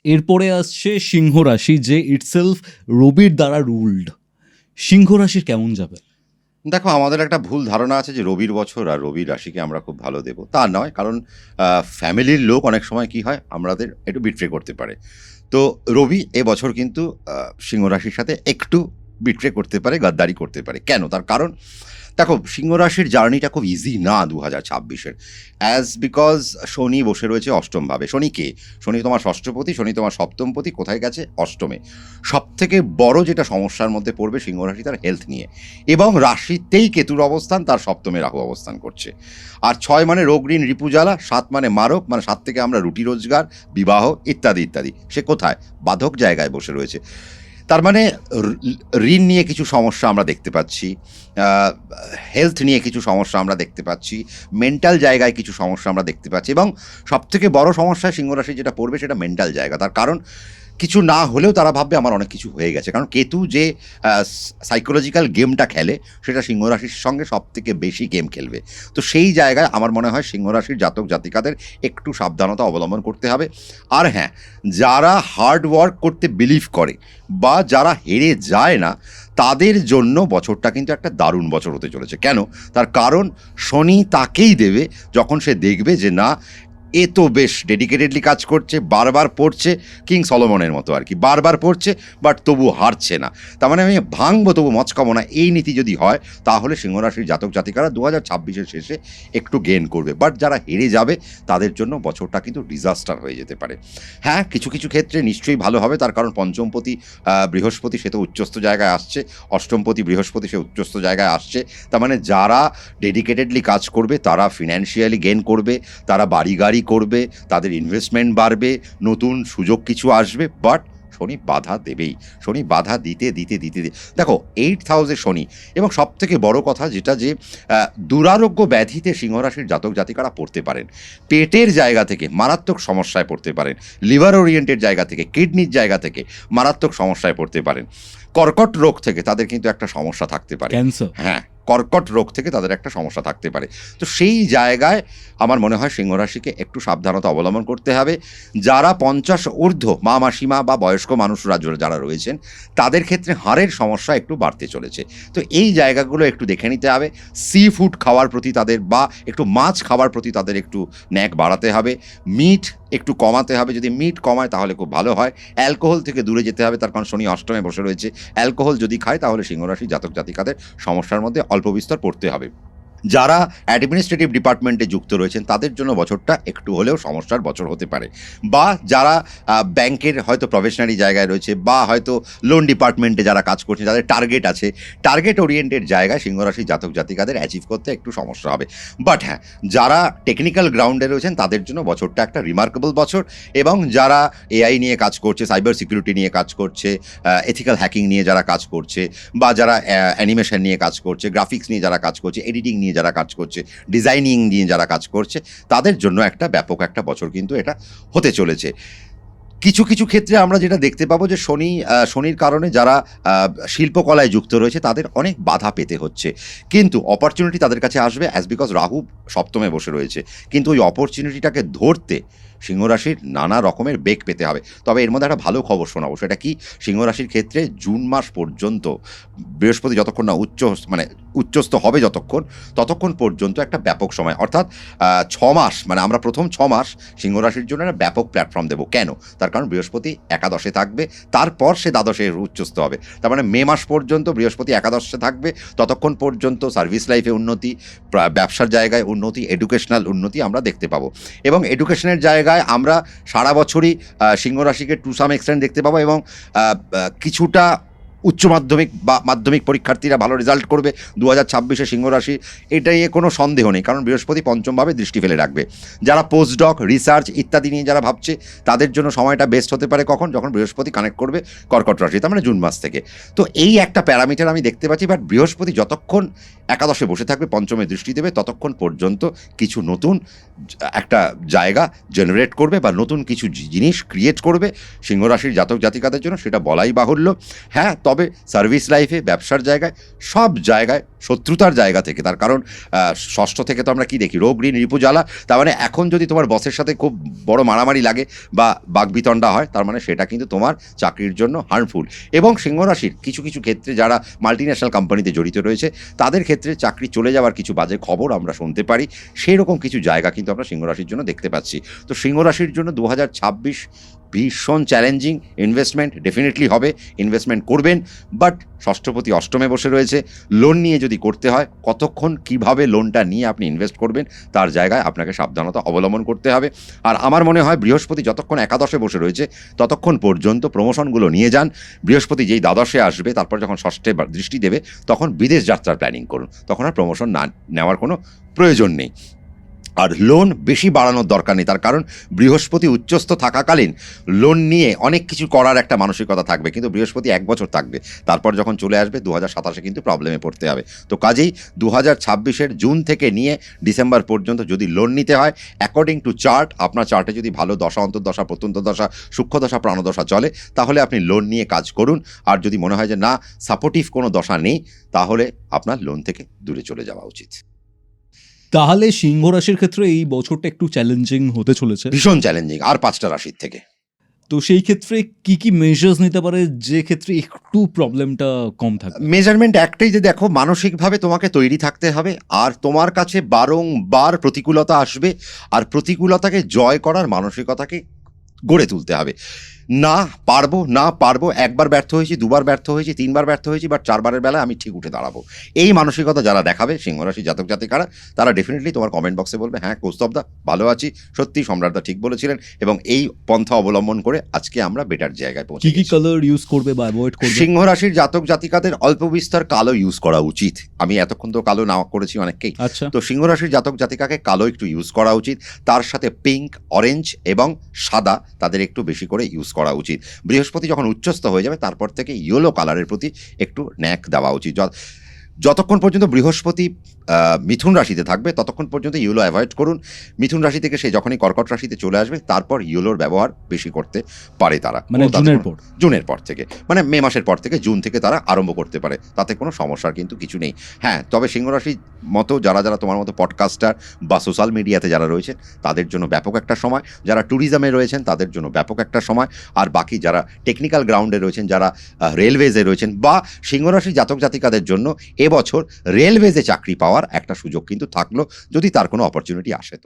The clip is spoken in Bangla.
এরপরে আসছে সিংহ রাশি, যে ইটসেলফ রবির দ্বারা রুলড। সিংহ রাশির কেমন যাবে? দেখো, আমাদের একটা ভুল ধারণা আছে যে রবির বছর আর রবির রাশিকে আমরা খুব ভালো দেবো, তা নয়। কারণ ফ্যামিলির লোক অনেক সময় কি হয়, আমাদের একটু বিট্রে করতে পারে। তো রবি এবছর কিন্তু সিংহ রাশির সাথে একটু বিট্রে করতে পারে, গাদ্দারি করতে পারে। কেন? তার কারণ দেখো, সিংহ রাশির জার্নিটা খুব ইজি না 2026-এর, বিকজ শনি বসে রয়েছে অষ্টমভাবে। শনি কে? শনি তোমার ষষ্ঠপতি, শনি তোমার সপ্তমপতি। কোথায় গেছে? অষ্টমে। সব থেকে বড় যেটা সমস্যার মধ্যে পড়বে সিংহ রাশি, তার হেলথ নিয়ে। এবং রাশিতেই কেতুর অবস্থান, তার সপ্তমে রাহু অবস্থান করছে। আর 6 মানে রোগ ঋণ রিপুজ্বালা, 7 মানে মারক, মানে 7 থেকে আমরা রুটি রোজগার, বিবাহ ইত্যাদি ইত্যাদি। সে কোথায়? বাধক জায়গায় বসে রয়েছে। তার মানে ঋণ নিয়ে কিছু সমস্যা আমরা দেখতে পাচ্ছি, হেলথ নিয়ে কিছু সমস্যা আমরা দেখতে পাচ্ছি, মেন্টাল জায়গায় কিছু সমস্যা আমরা দেখতে পাচ্ছি। এবং সবথেকে বড় সমস্যা সিংহরাশি যেটা পড়বে, সেটা মেন্টাল জায়গা। তার কারণ কিছু না হলেও তারা ভাববে আমার অনেক কিছু হয়ে গেছে। কারণ কেতু যে সাইকোলজিক্যাল গেমটা খেলে, সেটা সিংহরাশির সঙ্গে সবথেকে বেশি গেম খেলবে। তো সেই জায়গায় আমার মনে হয় সিংহরাশির জাতক জাতিকাদের একটু সাবধানতা অবলম্বন করতে হবে। আর হ্যাঁ, যারা হার্ড ওয়ার্ক করতে বিলিভ করে বা যারা হেরে যায় না, তাদের জন্য বছরটা কিন্তু একটা দারুণ বছর হতে চলেছে। কেন? তার কারণ শনি তাকেই দেবে যখন সে দেখবে যে না, এ তো বেশ ডেডিকেটেডলি কাজ করছে, বারবার পড়ছে, কিং সলোমনের মতো আর কি, বারবার পড়ছে বাট তবু হারছে না। তার মানে আমি ভাঙবো তবু মচকাবো না, এই নীতি যদি হয়, তাহলে সিংহরাশির জাতক জাতিকারা 2026-এর শেষে একটু গেইন করবে। বাট যারা হেরে যাবে, তাদের জন্য বছরটা কিন্তু ডিজাস্টার হয়ে যেতে পারে। হ্যাঁ, কিছু কিছু ক্ষেত্রে নিশ্চয়ই ভালো হবে, তার কারণ পঞ্চমপতি বৃহস্পতি, সে তো উচ্চস্থ জায়গায় আসছে। অষ্টমপতি বৃহস্পতি, সে উচ্চস্থ জায়গায় আসছে। তার মানে যারা ডেডিকেটেডলি কাজ করবে, তারা ফিনান্সিয়ালি গেইন করবে, তারা বাড়ি গাড়ি করবে, তাদের ইনভেস্টমেন্ট বাড়বে, নতুন সুযোগ কিছু আসবে। বাট শনি বাধা দেবেই। শনি বাধা দিতে দিতে দিতে দেখো 8th হাউসে শনি। এবং সব থেকে বড় কথা যেটা, যে দুরারোগ্য ব্যাধিতে সিংহরাশির জাতক জাতিকারা পড়তে পারেন। পেটের জায়গা থেকে মারাত্মক সমস্যায় পড়তে পারেন, লিভার ওরিয়েন্টেড জায়গা থেকে, কিডনির জায়গা থেকে মারাত্মক সমস্যায় পড়তে পারেন। কর্কট রোগ থেকে তাদের কিন্তু একটা সমস্যা থাকতে পারে। ক্যান্সার। হ্যাঁ, কর্কট রোগ থেকে তাদের একটা সমস্যা থাকতে পারে। তো সেই জায়গায় আমার মনে হয় সিংহরাশিকে একটু সাবধানতা অবলম্বন করতে হবে। যারা 50 ঊর্ধ্ব মা মাসিমা বা বয়স্ক মানুষরা যারা রয়েছেন, তাদের ক্ষেত্রে হাড়ের সমস্যা একটু বাড়তে চলেছে। তো এই জায়গাগুলো একটু দেখে নিতে হবে। সি ফুড খাওয়ার প্রতি তাদের, বা একটু মাছ খাওয়ার প্রতি তাদের একটু ন্যাক বাড়াতে হবে। মিট একটু কমাতে হবে। যদি মিট কমায় তাহলে খুব ভালো হয়। অ্যালকোহল থেকে দূরে যেতে হবে, তার কারণ শনি অষ্টমে বসে রয়েছে। অ্যালকোহল যদি খায়, তাহলে সিংহরাশি জাতক জাতিকাদের সমস্যার মধ্যে অল্প বিস্তর পড়তে হবে। যারা অ্যাডমিনিস্ট্রেটিভ ডিপার্টমেন্টে যুক্ত রয়েছেন, তাদের জন্য বছরটা একটু হলেও সমস্যার বছর হতে পারে। বা যারা ব্যাংকের হয়তো প্রফেশনারি জায়গায় রয়েছে, বা হয়তো লোন ডিপার্টমেন্টে যারা কাজ করছে, যাদের টার্গেট আছে, টার্গেট ওরিয়েন্টেড জায়গায় সিংহরাশি জাতক জাতিকাদের অ্যাচিভ করতে একটু সমস্যা হবে। বাট হ্যাঁ, যারা টেকনিক্যাল গ্রাউন্ডে রয়েছেন, তাদের জন্য বছরটা একটা রিমার্কেবল বছর। এবং যারা এআই নিয়ে কাজ করছে, সাইবার সিকিউরিটি নিয়ে কাজ করছে, এথিক্যাল হ্যাকিং নিয়ে যারা কাজ করছে, বা যারা অ্যানিমেশন নিয়ে কাজ করছে, গ্রাফিক্স নিয়ে যারা কাজ করছে, এডিটিং নিয়ে যারা কাজ করছে, ডিজাইনিং নিয়ে যারা কাজ করছে, তাদের জন্য একটা ব্যাপক একটা বছর কিন্তু এটা হতে চলেছে। কিছু কিছু ক্ষেত্রে আমরা যেটা দেখতে পাবো, যে শনির কারণে যারা শিল্পকলায় যুক্ত রয়েছে, তাদের অনেক বাধা পেতে হচ্ছে। কিন্তু অপরচুনিটি তাদের কাছে আসবে, বিকজ রাহু সপ্তমে বসে রয়েছে। কিন্তু ওই অপরচুনিটিটাকে ধরতে সিংহরাশির নানা রকমের বেগ পেতে হবে। তবে এর মধ্যে একটা ভালো খবর শোনাবো। সেটা কি? সিংহরাশির ক্ষেত্রে জুন মাস পর্যন্ত বৃহস্পতি যতক্ষণ না উচ্চস্থ হবে, ততক্ষণ পর্যন্ত একটা ব্যাপক সময়, অর্থাৎ 6 মাস, মানে আমরা প্রথম 6 মাস সিংহরাশির জন্য একটা ব্যাপক প্ল্যাটফর্ম দেবো। কেন? তার কারণ বৃহস্পতি একাদশে থাকবে, তারপর সে দ্বাদশে উচ্চস্থ হবে। তার মানে মে মাস পর্যন্ত বৃহস্পতি একাদশে থাকবে। ততক্ষণ পর্যন্ত সার্ভিস লাইফে উন্নতি, ব্যবসার জায়গায় উন্নতি, এডুকেশনাল উন্নতি আমরা দেখতে পাবো। এবং এডুকেশনের জায়গায় আমরা সারা বছরই সিংহরাশিকে টু সাম এক্সটেন্ট দেখতে পাবো। এবং কিছুটা উচ্চ মাধ্যমিক বা মাধ্যমিক পরীক্ষার্থীরা ভালো রেজাল্ট করবে 2026-এ সিংহরাশি, এটা নিয়ে কোনো সন্দেহ নেই। কারণ বৃহস্পতি পঞ্চমভাবে দৃষ্টি ফেলে রাখবে। যারা পোস্টডক, রিসার্চ ইত্যাদি নিয়ে যারা ভাবছে, তাদের জন্য সময়টা বেস্ট হতে পারে কখন? যখন বৃহস্পতি কানেক্ট করবে কর্কট রাশি, তার মানে জুন মাস থেকে। তো এই একটা প্যারামিটার আমি দেখতে পাচ্ছি। বাট বৃহস্পতি যতক্ষণ একাদশে বসে থাকবে, পঞ্চমে দৃষ্টি দেবে, ততক্ষণ পর্যন্ত কিছু নতুন একটা জায়গা জেনারেট করবে, বা নতুন কিছু জিনিস ক্রিয়েট করবে সিংহরাশির জাতক জাতিকাদের জন্য, সেটা বলাই বাহুল্য। হ্যাঁ, তবে তবে সার্ভিস লাইফে, ব্যবসার জায়গায়, সব জায়গায় শত্রুতার জায়গা থেকে, তার কারণ ষষ্ঠ থেকে তো আমরা কি দেখি, রোগ ঋণ রিপু জ্বালা, তার মানে এখন যদি তোমার বসের সাথে খুব বড় মারামারি লাগে বা বাগবিতণ্ডা হয়, তার মানে সেটা কিন্তু তোমার চাকরির জন্য হার্মফুল। এবং সিংহ রাশির কিছু কিছু ক্ষেত্রে যারা মাল্টিন্যাশনাল কোম্পানিতে জড়িত রয়েছে, তাদের ক্ষেত্রে চাকরি চলে যাওয়ার কিছু বাজে খবর আমরা শুনতে পারি। সেই রকম কিছু জায়গা কিন্তু আমরা সিংহ রাশির জন্য দেখতে পাচ্ছি। তো সিংহ রাশির জন্য 2026 ভীষণ চ্যালেঞ্জিং। ইনভেস্টমেন্ট ডেফিনেটলি হবে, ইনভেস্টমেন্ট করবেন, বাট ষষ্ঠপতি অষ্টমে বসে রয়েছে। লোন নিয়ে যদি করতে হয়, কতক্ষণ কিভাবে লোনটা নিয়ে আপনি ইনভেস্ট করবেন তার জায়গায় আপনাকে সাবধানতা অবলম্বন করতে হবে। আর আমার মনে হয় বৃহস্পতি যতক্ষণ একাদশে বসে রয়েছে ততক্ষণ পর্যন্ত প্রমোশনগুলো নিয়ে যান। বৃহস্পতি যেই দ্বাদশে আসবে, তারপর যখন ষষ্ঠে দৃষ্টি দেবে, তখন বিদেশ যাত্রার প্ল্যানিং করুন, তখন আর প্রমোশন না নেওয়ার কোনো প্রয়োজন নেই। আর লোন বেশি বাড়ানোর দরকার নেই, তার কারণ বৃহস্পতি উচ্চস্থ থাকাকালীন লোন নিয়ে অনেক কিছু করার একটা মানসিকতা থাকবে, কিন্তু বৃহস্পতি 1 বছর থাকবে, তারপর যখন চলে আসবে 2027-এ কিন্তু প্রবলেমে পড়তে হবে। তো কাজেই 2026-এর জুন থেকে নিয়ে ডিসেম্বর পর্যন্ত যদি লোন নিতে হয়, অ্যাকর্ডিং টু চার্ট, আপনার চার্টে যদি ভালো দশা, অন্তর্দশা, প্রত্যন্তদশা, সূক্ষ্মদশা, প্রাণদশা চলে, তাহলে আপনি লোন নিয়ে কাজ করুন। আর যদি মনে হয় যে না, সাপোর্টিভ কোনো দশা নেই, তাহলে আপনার লোন থেকে দূরে চলে যাওয়া উচিত। তাহলে সিংহ রাশির ক্ষেত্রে এই বছরটা একটু চ্যালেঞ্জিং হতে চলেছে, ভীষণ চ্যালেঞ্জিং, আর 5টা রাশির থেকে। তো সেই ক্ষেত্রে কি কি মেজার্স নিতে পারে যে ক্ষেত্রে একটু প্রবলেমটা কম থাকবে? মেজারমেন্ট একটাই, যে দেখো, মানসিকভাবে তোমাকে তৈরি থাকতে হবে, আর তোমার কাছে বারংবার প্রতিকূলতা আসবে, আর প্রতিকূলতাকে জয় করার মানসিকতাকে গড়ে তুলতে হবে। না পারবো, একবার ব্যর্থ হয়েছি, দুবার ব্যর্থ হয়েছি, 3বার ব্যর্থ হয়েছি, বাট 4বারের বেলায় আমি ঠিক উঠে দাঁড়াবো। এই মানসিকতা যারা দেখাবে সিংহরাশি জাতক জাতিকারা, তারা ডেফিনেটলি তোমার কমেন্ট বক্সে বলবে, হ্যাঁ কৌস্তবদা ভালো আছি, সত্যি সম্রাটদা ঠিক বলেছিলেন, এবং এই পন্থা অবলম্বন করে আজকে আমরা বেটার জায়গায় পৌঁছে কি কি গেছি। কালার ইউজ করবে বা অ্যাভয়েড করবে? সিংহ রাশির জাতক জাতিকাদের অল্প বিস্তর কালো ইউজ করা উচিত। আমি এতক্ষণ তো কালো না করেছি অনেককেই, আচ্ছা, তো সিংহ রাশির জাতক জাতিকাকে কালো একটু ইউজ করা উচিত। তার সাথে পিঙ্ক, অরেঞ্জ এবং সাদা তাদের একটু বেশি করে ইউজ করা উচিত। বৃহস্পতি যখন উচ্চস্থ হয়ে যাবে, তারপর থেকে ইয়েলো কালারের প্রতি একটু ন্যাক দেওয়া উচিত। যতক্ষণ পর্যন্ত বৃহস্পতি মিথুন রাশিতে থাকবে, ততক্ষণ পর্যন্ত ইয়েলো অ্যাভয়েড করুন। মিথুন রাশি থেকে সে যখনই কর্কট রাশিতে চলে আসবে, তারপর ইয়েলোর ব্যবহার বেশি করতে পারে তারা, মানে জুনের পর থেকে, মানে মে মাসের পর থেকে, জুন থেকে তারা আরম্ভ করতে পারে, তাতে কোনো সমস্যার কিন্তু কিছু নেই। হ্যাঁ, তবে সিংহ রাশির মতো যারা তোমার মতো পডকাস্টার বা সোশ্যাল মিডিয়াতে যারা রয়েছেন, তাদের জন্য ব্যাপক একটা সময়, যারা ট্যুরিজমে রয়েছেন তাদের জন্য ব্যাপক একটা সময়, আর বাকি যারা টেকনিক্যাল গ্রাউন্ডে রয়েছেন, যারা রেলওয়েজে রয়েছেন, বা সিংহ রাশির জাতক জাতিকাদের জন্য এবছর রেলওয়েজে চাকরি পাওয়ার একটা সুযোগ কিন্তু থাকলো, যদি তার কোনো অপরচুনিটি আসে তো।